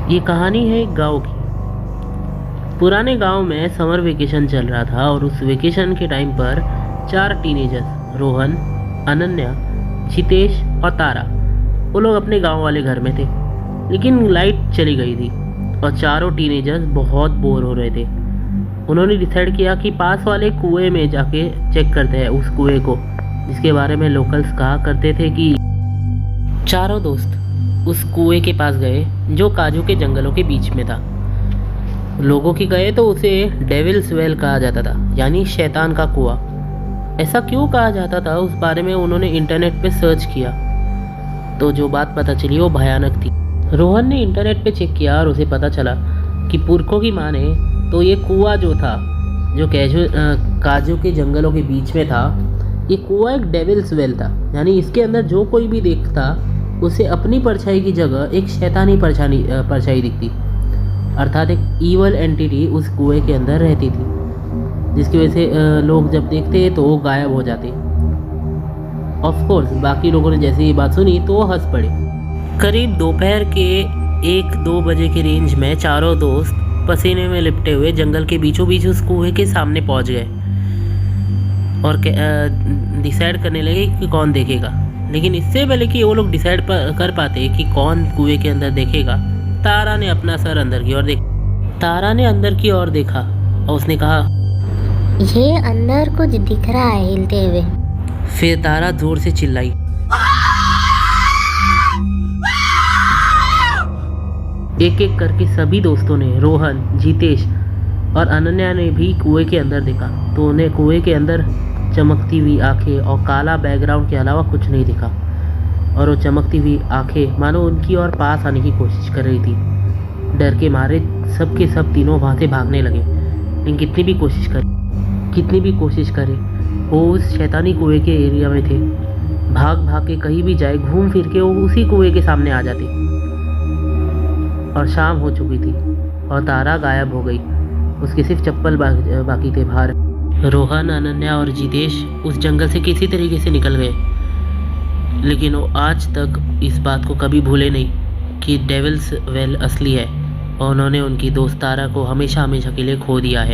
ये कहानी है एक गांव की। पुराने गांव में समर वेकेशन चल रहा था और उस वेकेशन के टाइम पर 4 टीनेजर्स रोहन, अनन्या, जितेश और तारा, वो लोग अपने गांव वाले घर में थे। लेकिन लाइट चली गई थी और चारों टीनेजर्स बहुत बोर हो रहे थे। उन्होंने डिसाइड किया कि पास वाले कुएं में जाके चेक करते हैं उस कुएं को, जिसके बारे में लोकल्स कहा करते थे कि चारों दोस्त उस कुएं के पास गए जो काजू के जंगलों के बीच में था। लोगों की कहे तो उसे डेविल्स वेल कहा जाता था, यानी शैतान का कुआं। ऐसा क्यों कहा जाता था उस बारे में उन्होंने इंटरनेट पे सर्च किया तो जो बात पता चली वो भयानक थी। रोहन ने इंटरनेट पे चेक किया और उसे पता चला कि पुरखों की माने तो ये कुआं जो था, जो काजू के जंगलों के बीच में था, ये कुआं एक डेविल्स वेल था। यानी इसके अंदर जो कोई भी देखता उसे अपनी परछाई की जगह एक शैतानी परछाई दिखती, अर्थात एक ईवल एंटिटी उस कुएं के अंदर रहती थी, जिसकी वजह से लोग जब देखते तो वो गायब हो जाते। ऑफ कोर्स बाकी लोगों ने जैसे ये बात सुनी तो वो हंस पड़े। करीब दोपहर के 1-2 बजे के रेंज में चारों दोस्त पसीने में लिपटे हुए जंगल के बीचों बीच उस कुएं के सामने पहुंच गए और डिसाइड करने लगे कि कौन देखेगा। लेकिन इससे पहले कि वो लोग डिसाइड कर पाते कि कौन कुएं के अंदर देखेगा, तारा ने अपना सर अंदर की ओर देखा और उसने कहा, ये अंदर कुछ दिख रहा है हिलते हुए। फिर तारा जोर से चिल्लाई। एक एक करके सभी दोस्तों ने, रोहन, जितेश और अनन्या ने भी कुएं के अंदर देखा तो उन्हें कुएं के अंदर चमकती हुई आंखें और काला बैकग्राउंड के अलावा कुछ नहीं दिखा। और वो चमकती हुई आंखें मानो उनकी ओर पास आने की कोशिश कर रही थी। डर के मारे सब के सब तीनों वहाँ से भागने लगे। लेकिन कितनी भी कोशिश करे वो उस शैतानी कुएं के एरिया में थे। भाग भाग के कहीं भी जाए, घूम फिर के वो उसी कुएं के सामने आ जाते। और शाम हो चुकी थी और तारा गायब हो गई। उसके सिर्फ चप्पल बाकी थे बाहर। रोहन, अनन्या और जितेश उस जंगल से किसी तरीके से निकल गए, लेकिन वो आज तक इस बात को कभी भूले नहीं कि डेविल्स वेल असली है और उन्होंने उनकी दोस्त तारा को हमेशा के लिए खो दिया है।